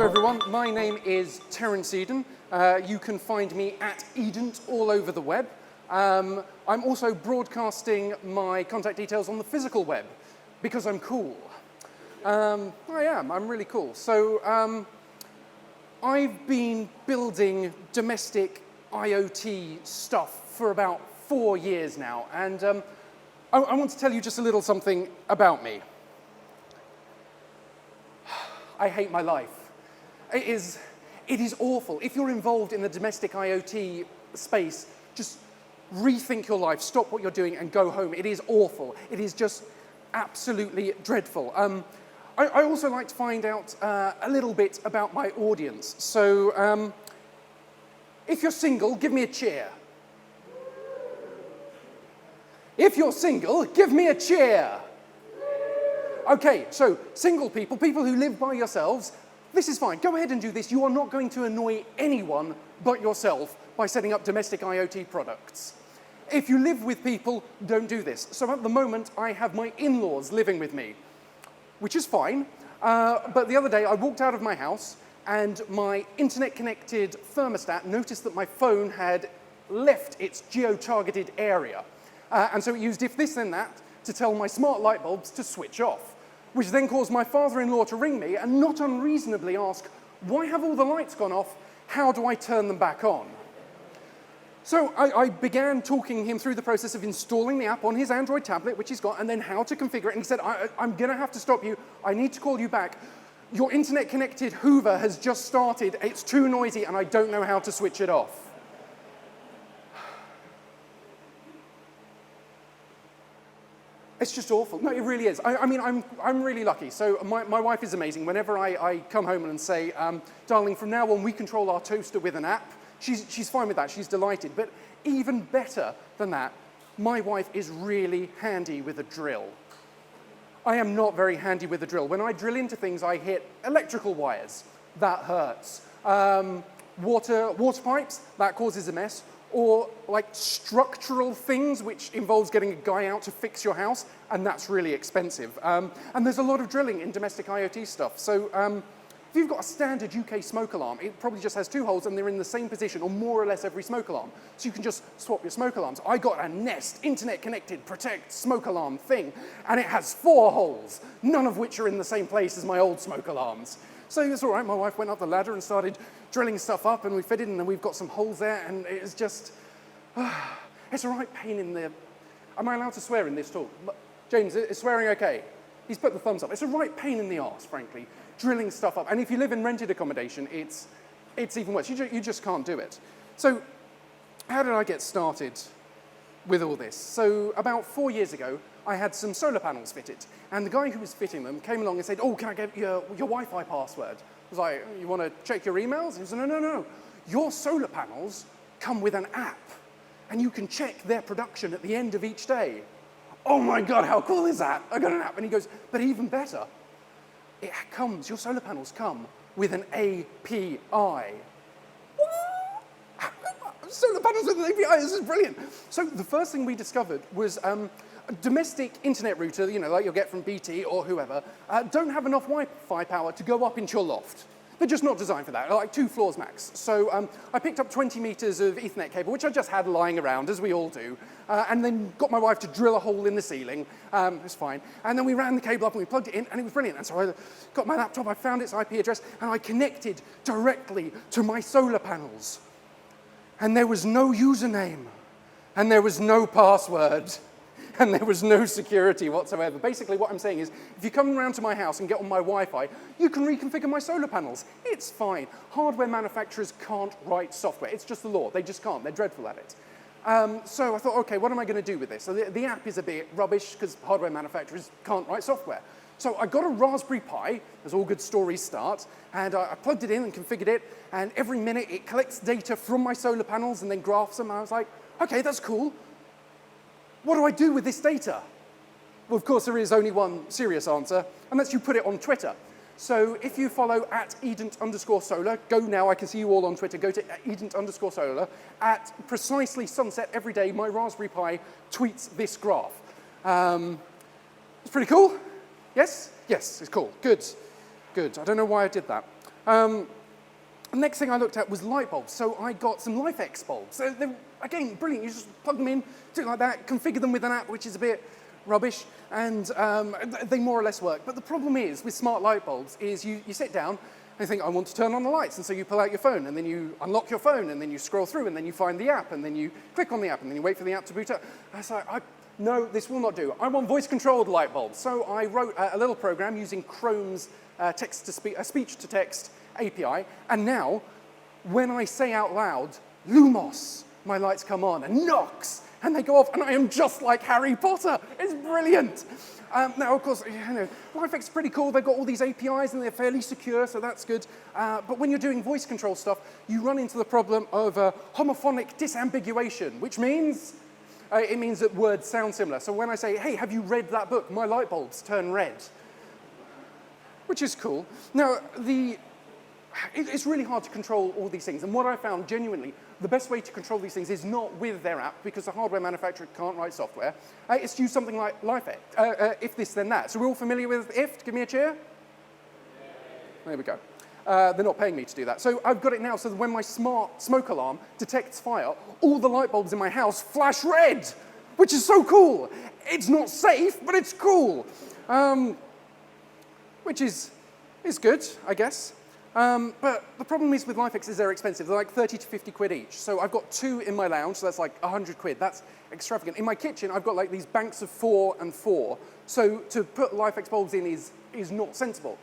Hello everyone, my name is Terence Eden. You can find me at Edent all over the web. I'm also broadcasting my contact details on the physical web because I'm cool. I'm really cool. So I've been building domestic IoT stuff for about 4 years now, and I want to tell you just a little something about me. I hate my life. It is awful. If you're involved in the domestic IoT space, just rethink your life, stop what you're doing and go home. It is awful. It is just absolutely dreadful. I also like to find out a little bit about my audience. So if you're single, give me a cheer. If you're single, give me a cheer. Okay, so single people, people who live by yourselves, this is fine. Go ahead and do this. You are not going to annoy anyone but yourself by setting up domestic IoT products. If you live with people, don't do this. So at the moment, I have my in-laws living with me, which is fine. But the other day, I walked out of my house, and my internet-connected thermostat noticed that my phone had left its geo-targeted area. And so it used if this then that to tell my smart light bulbs to switch off, which then caused my father-in-law to ring me and not unreasonably ask, why have all the lights gone off? How do I turn them back on? So I began talking him through the process of installing the app on his Android tablet, which he's got, and then how to configure it. And he said, I'm going to have to stop you. I need to call you back. Your internet-connected Hoover has just started. It's too noisy, and I don't know how to switch it off. It's just awful. No, it really is. I mean, I'm really lucky. So my wife is amazing. Whenever I come home and say, darling, from now on we control our toaster with an app, she's fine with that. She's delighted. But even better than that, my wife is really handy with a drill. I am not very handy with a drill. When I drill into things, I hit electrical wires. That hurts. Water pipes, that causes a mess. Or like structural things, which involves getting a guy out to fix your house, and that's really expensive. And there's a lot of drilling in domestic IoT stuff. So if you've got a standard UK smoke alarm, it probably just has 2 holes and they're in the same position, or more or less every smoke alarm. So you can just swap your smoke alarms. I got a Nest internet-connected protect smoke alarm thing, and it has 4 holes, none of which are in the same place as my old smoke alarms. So it's all right, my wife went up the ladder and started drilling stuff up, and we fitted, and then we've got some holes there, and it's just, it's a right pain in the, am I allowed to swear in this talk? James, is swearing okay? He's put the thumbs up. It's a right pain in the arse, frankly, drilling stuff up. And if you live in rented accommodation, it's even worse. You just can't do it. So how did I get started with all this? So about 4 years ago, I had some solar panels fitted, and the guy who was fitting them came along and said, oh, can I get your Wi-Fi password? I was like, you want to check your emails? He said, no. Your solar panels come with an app, and you can check their production at the end of each day. Oh my God, how cool is that? I got an app. And he goes, but even better, your solar panels come with an API. Solar panels with an API, this is brilliant. So the first thing we discovered was a domestic internet router, like you'll get from BT or whoever, don't have enough Wi-Fi power to go up into your loft. They're just not designed for that, like 2 floors max. So I picked up 20 meters of Ethernet cable, which I just had lying around, as we all do, and then got my wife to drill a hole in the ceiling. It's fine. And then we ran the cable up and we plugged it in, and it was brilliant. And so I got my laptop, I found its IP address, and I connected directly to my solar panels. And there was no username, and there was no password, and there was no security whatsoever. Basically, what I'm saying is, if you come around to my house and get on my Wi-Fi, you can reconfigure my solar panels. It's fine. Hardware manufacturers can't write software. It's just the law. They just can't. They're dreadful at it. So I thought, okay, what am I going to do with this? So the app is a bit rubbish because hardware manufacturers can't write software. So I got a Raspberry Pi, as all good stories start, and I plugged it in and configured it, and every minute it collects data from my solar panels and then graphs them, and I was like, okay, that's cool. What do I do with this data? Well, of course, there is only one serious answer, and that's you put it on Twitter. So if you follow at Edent_solar, go now, I can see you all on Twitter, go to Edent_solar. At precisely sunset every day, my Raspberry Pi tweets this graph. It's pretty cool. Yes? Yes, it's cool. Good. Good. I don't know why I did that. The next thing I looked at was light bulbs. So I got some LifeX bulbs. So they're, again, brilliant. You just plug them in, do it like that, configure them with an app, which is a bit rubbish, and they more or less work. But the problem is, with smart light bulbs, is you sit down and you think, I want to turn on the lights, and so you pull out your phone, and then you unlock your phone, and then you scroll through, and then you find the app, and then you click on the app, and then you wait for the app to boot up. I was like, no, this will not do. I want voice-controlled light bulbs. So I wrote a little program using Chrome's speech-to-text API, and now, when I say out loud, Lumos, my lights come on, and Nox, and they go off, and I am just like Harry Potter. It's brilliant. Now, of course, LifeX is pretty cool. They've got all these APIs, and they're fairly secure, so that's good. But when you're doing voice control stuff, you run into the problem of homophonic disambiguation, which means it means that words sound similar. So when I say, hey, have you read that book? My light bulbs turn red, which is cool. Now, it's really hard to control all these things. And what I found, genuinely, the best way to control these things is not with their app, because the hardware manufacturer can't write software. It's to use something like LifeX, if this, then that. So we're all familiar with if? Give me a cheer. There we go. They're not paying me to do that. So I've got it now so that when my smart smoke alarm detects fire, all the light bulbs in my house flash red, which is so cool. It's not safe, but it's cool. Which is good, I guess. But the problem is with LifeX is they're expensive. They're like 30 to 50 quid each. So I've got 2 in my lounge, so that's like 100 quid. That's extravagant. In my kitchen, I've got like these banks of 4 and 4. So to put LifeX bulbs in is not sensible.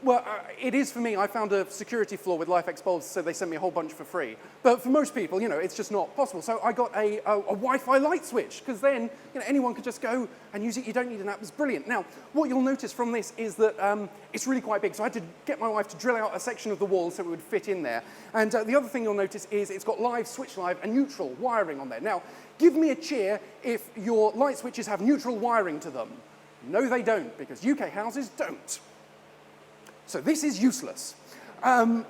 Well, it is for me. I found a security flaw with LifeX bulbs, so they sent me a whole bunch for free. But for most people, it's just not possible. So I got a Wi-Fi light switch, because then anyone could just go and use it. You don't need an app. It's brilliant. Now, what you'll notice from this is that it's really quite big. So I had to get my wife to drill out a section of the wall so it would fit in there. And the other thing you'll notice is it's got live, switch live, and neutral wiring on there. Now, give me a cheer if your light switches have neutral wiring to them. No, they don't, because UK houses don't. So this is useless. And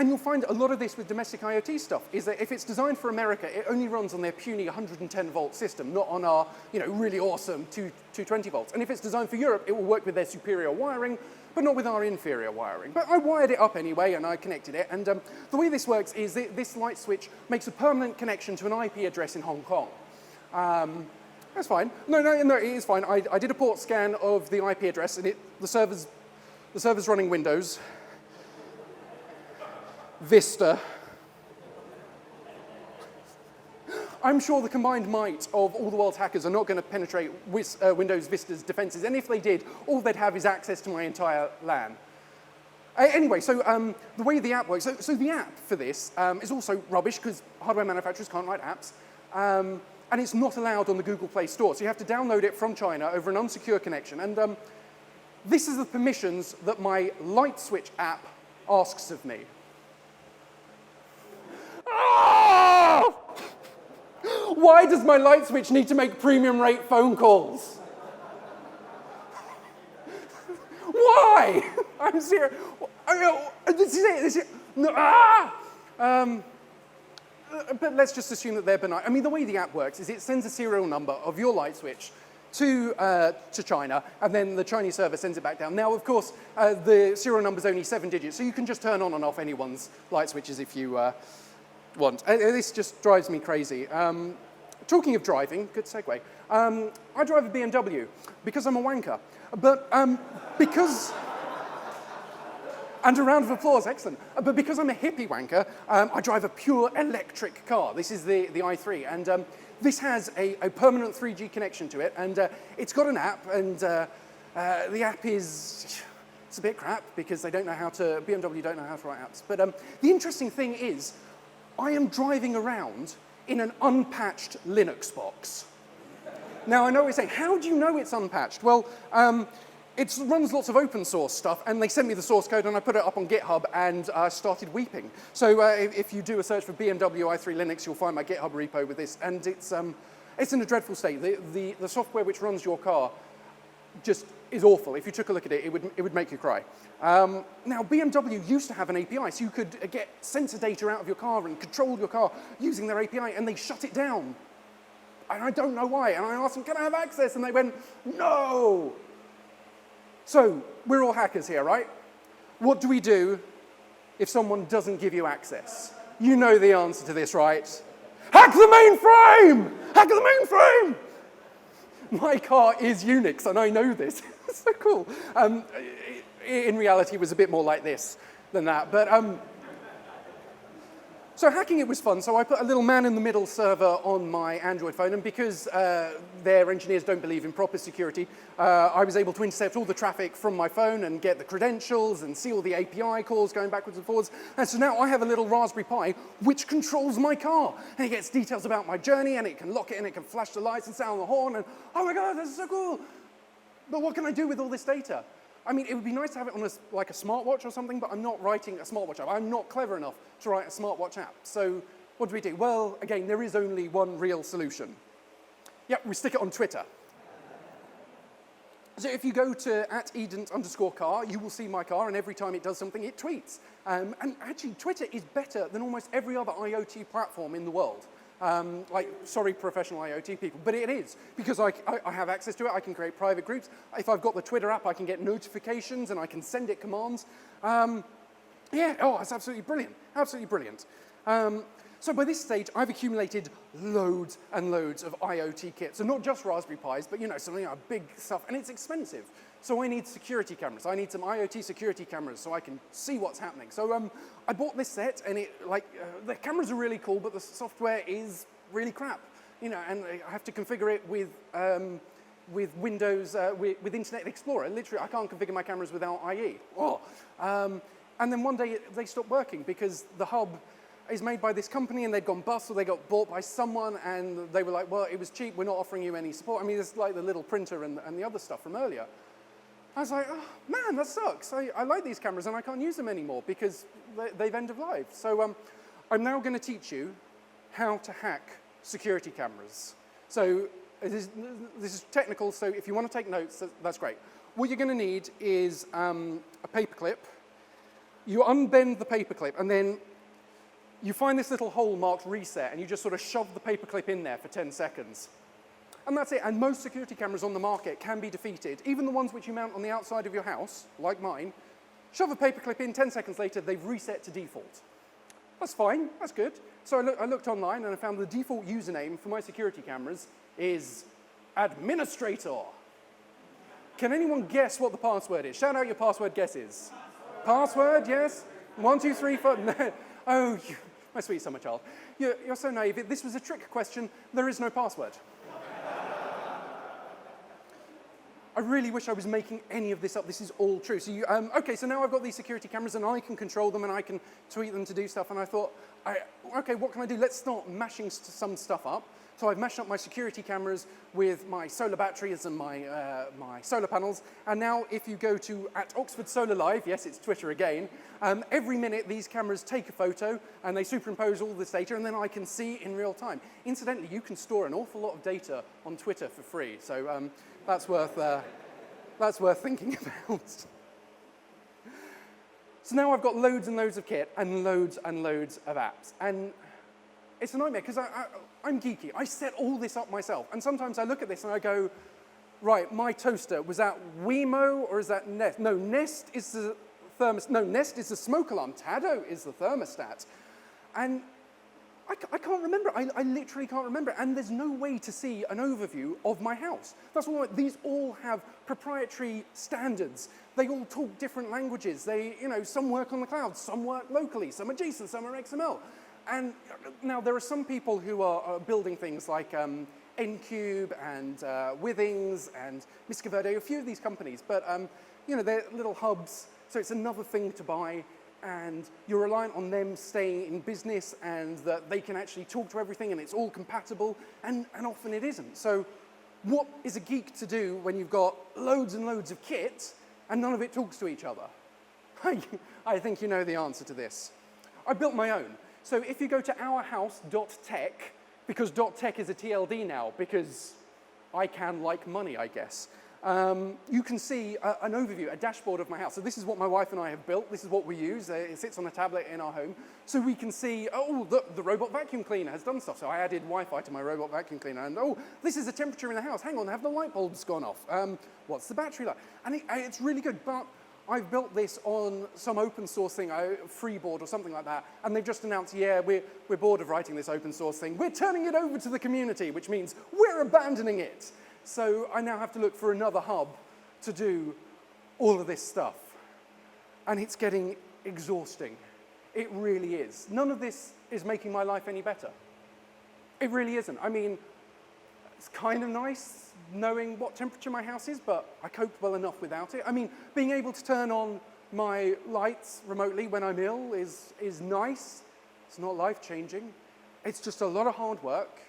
you'll find a lot of this with domestic IoT stuff, is that if it's designed for America, it only runs on their puny 110-volt system, not on our really awesome 220 volts. And if it's designed for Europe, it will work with their superior wiring, but not with our inferior wiring. But I wired it up anyway, and I connected it. And the way this works is that this light switch makes a permanent connection to an IP address in Hong Kong. That's fine. No, it is fine. I did a port scan of the IP address, and the server's running Windows, Vista. I'm sure the combined might of all the world's hackers are not going to penetrate Windows Vista's defenses, and if they did, all they'd have is access to my entire LAN. Anyway, so the way the app works, so the app for this is also rubbish, because hardware manufacturers can't write apps, and it's not allowed on the Google Play Store, so you have to download it from China over an unsecure connection, and this is the permissions that my light switch app asks of me. Ah! Why does my light switch need to make premium rate phone calls? Why? I'm serious. This is it. This is it. No, but let's just assume that they're benign. I mean, the way the app works is it sends a serial number of your light switch to China, and then the Chinese server sends it back down. Now, of course, the serial number is only 7 digits, so you can just turn on and off anyone's light switches if you want. This just drives me crazy. Talking of driving, good segue, I drive a BMW because I'm a wanker. But because... And a round of applause, excellent. But because I'm a hippie wanker, I drive a pure electric car. This is the i3, and this has a permanent 3G connection to it, and it's got an app, and the app it's a bit crap because BMW don't know how to write apps. But the interesting thing is, I am driving around in an unpatched Linux box. Now, I know what you're saying, how do you know it's unpatched? Well, it runs lots of open source stuff, and they sent me the source code, and I put it up on GitHub, and I started weeping. So if you do a search for BMW i3 Linux, you'll find my GitHub repo with this, and it's in a dreadful state. The software which runs your car just is awful. If you took a look at it, it would make you cry. Now, BMW used to have an API, so you could get sensor data out of your car and control your car using their API, and they shut it down. And I don't know why. And I asked them, can I have access? And they went, no. So, we're all hackers here, right? What do we do if someone doesn't give you access? You know the answer to this, right? Hack the mainframe! Hack the mainframe! My car is Unix, and I know this. It's so cool. In reality, it was a bit more like this than that. But so hacking it was fun. So I put a little man-in-the-middle server on my Android phone, and because their engineers don't believe in proper security, I was able to intercept all the traffic from my phone and get the credentials and see all the API calls going backwards and forwards. And so now I have a little Raspberry Pi which controls my car. And it gets details about my journey, and it can lock it, and it can flash the lights and sound the horn, and oh my God, this is so cool. But what can I do with all this data? I mean, it would be nice to have it on like a smartwatch or something, but I'm not writing a smartwatch app. I'm not clever enough to write a smartwatch app. So what do? Well, again, there is only one real solution. Yep, we stick it on Twitter. So if you go to @Eden_car, you will see my car, and every time it does something, it tweets. And actually, Twitter is better than almost every other IoT platform in the world. Sorry, professional IoT people, but it is, because I have access to it. I can create private groups. If I've got the Twitter app, I can get notifications, and I can send it commands. It's absolutely brilliant, absolutely brilliant. So by this stage, I've accumulated loads and loads of IoT kits, and not just Raspberry Pis, but some big stuff, and it's expensive. So I need security cameras. I need some IoT security cameras so I can see what's happening. So I bought this set, and the cameras are really cool, but the software is really crap. And I have to configure it with Windows, with Internet Explorer. Literally, I can't configure my cameras without IE. And then one day they stopped working because the hub is made by this company, and they'd gone bust, or they got bought by someone, and they were like, well, it was cheap, we're not offering you any support. I mean, it's like the little printer and the other stuff from earlier. I was like, oh, man, that sucks. I like these cameras, and I can't use them anymore because they've end of life. So I'm now going to teach you how to hack security cameras. So this is technical, so if you want to take notes, that's great. What you're going to need is a paperclip. You unbend the paperclip, and then you find this little hole marked reset, and you just sort of shove the paperclip in there for 10 seconds. And that's it. And most security cameras on the market can be defeated. Even the ones which you mount on the outside of your house, like mine, shove a paperclip in, 10 seconds later, they've reset to default. That's fine. That's good. So I looked online, and I found the default username for my security cameras is administrator. Can anyone guess what the password is? Shout out your password guesses. Password, yes? 1, 2, 3, 4. Oh, my sweet summer child. You're so naive. If this was a trick question, there is no password. I really wish I was making any of this up. This is all true. So okay, so now I've got these security cameras, and I can control them, and I can tweet them to do stuff. And I thought, okay, what can I do? Let's start mashing some stuff up. So I've mashed up my security cameras with my solar batteries and my solar panels. And now if you go to @Oxford Solar Live, yes, it's Twitter again, every minute these cameras take a photo, and they superimpose all this data, and then I can see in real time. Incidentally, you can store an awful lot of data on Twitter for free. So that's worth thinking about. So now I've got loads and loads of kit and loads of apps. And it's a nightmare because I'm geeky. I set all this up myself. And sometimes I look at this and I go, right, my toaster, was that Wemo or is that Nest? No, Nest is the Nest is the smoke alarm. Tado is the thermostat. And I can't remember. I literally can't remember. And there's no way to see an overview of my house. That's all. These all have proprietary standards. They all talk different languages. Some work on the cloud, some work locally, some are JSON, some are XML. And now there are some people who are building things like Ncube and Withings and Miscaverde, a few of these companies. But they're little hubs, so it's another thing to buy. And you're reliant on them staying in business, and that they can actually talk to everything, and it's all compatible, and often it isn't. So what is a geek to do when you've got loads and loads of kit, and none of it talks to each other? I think you know the answer to this. I built my own. So if you go to ourhouse.tech, because .tech is a TLD now, because I can like money, I guess, you can see an overview, a dashboard of my house. So this is what my wife and I have built. This is what we use. It sits on a tablet in our home. So we can see, the robot vacuum cleaner has done stuff. So I added Wi-Fi to my robot vacuum cleaner. And, this is the temperature in the house. Hang on, have the light bulbs gone off? What's the battery like? And it's really good. But I've built this on some open source thing, Freeboard or something like that, and they've just announced, yeah, we're bored of writing this open source thing. We're turning it over to the community, which means we're abandoning it. So I now have to look for another hub to do all of this stuff. And it's getting exhausting. It really is. None of this is making my life any better. It really isn't. I mean, it's kind of nice knowing what temperature my house is, but I cope well enough without it. I mean, being able to turn on my lights remotely when I'm ill is nice. It's not life-changing. It's just a lot of hard work.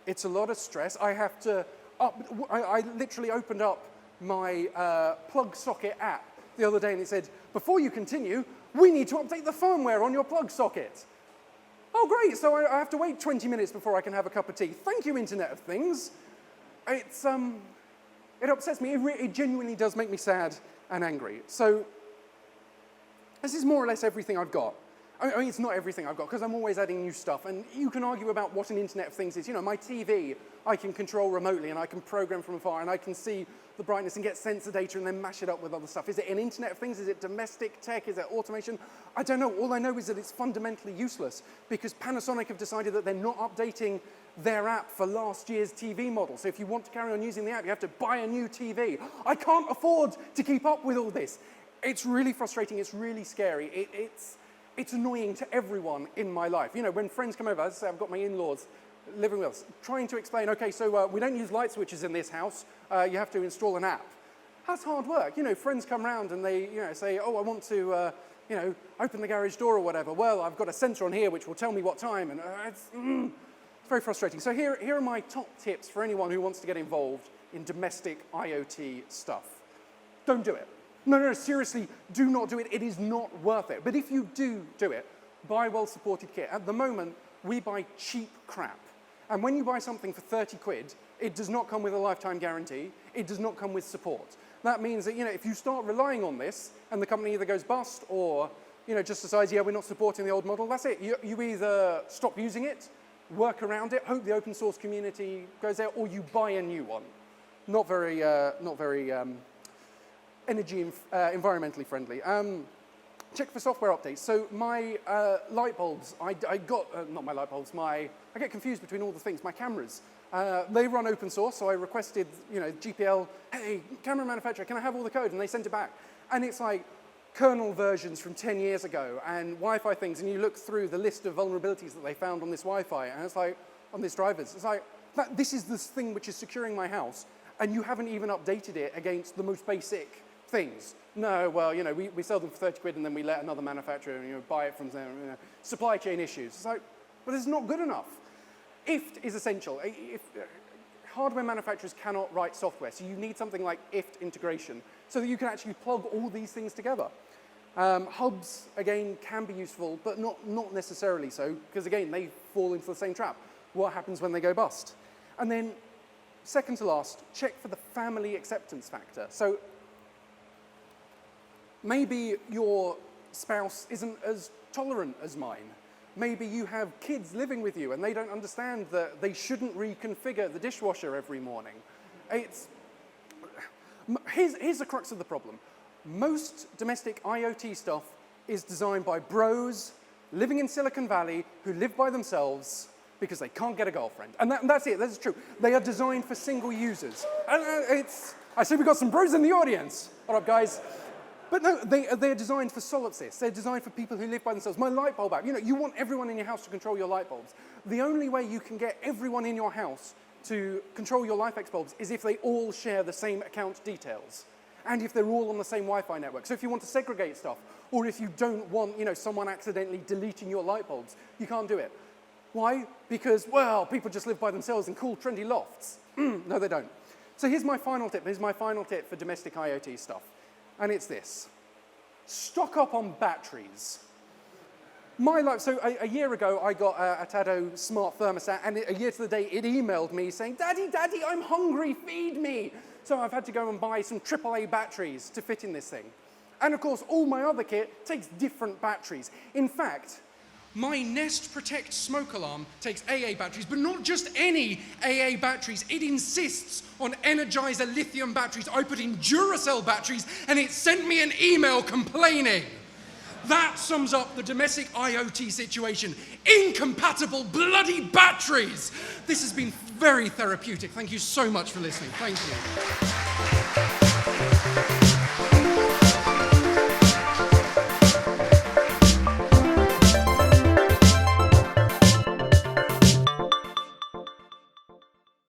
It's a lot of stress. I have to I literally opened up my plug socket app the other day and it said, before you continue, we need to update the firmware on your plug socket. Oh, great, so I have to wait 20 minutes before I can have a cup of tea. Thank you, Internet of Things. It upsets me. It genuinely does make me sad and angry. So this is more or less everything I've got. I mean, it's not everything I've got, because I'm always adding new stuff, and you can argue about what an Internet of Things is. You know, my TV, I can control remotely, and I can program from afar, and I can see the brightness and get sensor data and then mash it up with other stuff. Is it an Internet of Things? Is it domestic tech? Is it automation? I don't know. All I know is that it's fundamentally useless, because Panasonic have decided that they're not updating their app for last year's TV model. So if you want to carry on using the app, you have to buy a new TV. I can't afford to keep up with all this. It's really frustrating. It's really scary. It's annoying to everyone in my life. You know, when friends come over, as I say, I've got my in-laws living with us, trying to explain, okay, so we don't use light switches in this house. You have to install an app. That's hard work. You know, friends come round and they, say, oh, I want to, open the garage door or whatever. Well, I've got a sensor on here which will tell me what time, and it's very frustrating. So here are my top tips for anyone who wants to get involved in domestic IoT stuff. Don't do it. No, seriously, do not do it. It is not worth it. But if you do it, buy well-supported kit. At the moment, we buy cheap crap. And when you buy something for 30 quid, it does not come with a lifetime guarantee. It does not come with support. That means that, if you start relying on this and the company either goes bust or, just decides, yeah, we're not supporting the old model, that's it. You either stop using it, work around it, hope the open source community goes there, or you buy a new one. Not very energy environmentally friendly. Check for software updates. So my light bulbs, I got, not my light bulbs, I get confused between all the things. My cameras, they run open source, so I requested, GPL, hey, camera manufacturer, can I have all the code? And they sent it back. And it's like kernel versions from 10 years ago and Wi-Fi things, and you look through the list of vulnerabilities that they found on this Wi-Fi, and it's like, on these drivers, it's like, this is this thing which is securing my house, and you haven't even updated it against the most basic things. No, well, we sell them for 30 quid and then we let another manufacturer buy it from them. Supply chain issues. It's like, but it's not good enough. IFT is essential. Hardware manufacturers cannot write software, so you need something like IFT integration so that you can actually plug all these things together. Hubs, again, can be useful, but not necessarily so, because again, they fall into the same trap. What happens when they go bust? And then, second to last, check for the family acceptance factor. So maybe your spouse isn't as tolerant as mine. Maybe you have kids living with you and they don't understand that they shouldn't reconfigure the dishwasher every morning. Here's the crux of the problem. Most domestic IoT stuff is designed by bros living in Silicon Valley who live by themselves because they can't get a girlfriend. And that's it, that's true. They are designed for single users. I see we've got some bros in the audience. What up, guys? But no, they're designed for solipsists. They're designed for people who live by themselves. My light bulb app, you want everyone in your house to control your light bulbs. The only way you can get everyone in your house to control your LifeX bulbs is if they all share the same account details and if they're all on the same Wi-Fi network. So if you want to segregate stuff, or if you don't want someone accidentally deleting your light bulbs, you can't do it. Why? Because, well, people just live by themselves in cool, trendy lofts. No, they don't. So here's my final tip. Here's my final tip for domestic IoT stuff. And it's this. Stock up on batteries. So a year ago, I got a Tado smart thermostat, and a year to the day, it emailed me saying, Daddy, I'm hungry, feed me. So I've had to go and buy some AAA batteries to fit in this thing. And of course, all my other kit takes different batteries. In fact, My Nest Protect smoke alarm takes AA batteries, but not just any AA batteries. It insists on Energizer lithium batteries. I put in Duracell batteries, and it sent me an email complaining. That sums up the domestic IoT situation. Incompatible bloody batteries. This has been very therapeutic. Thank you so much for listening. Thank you.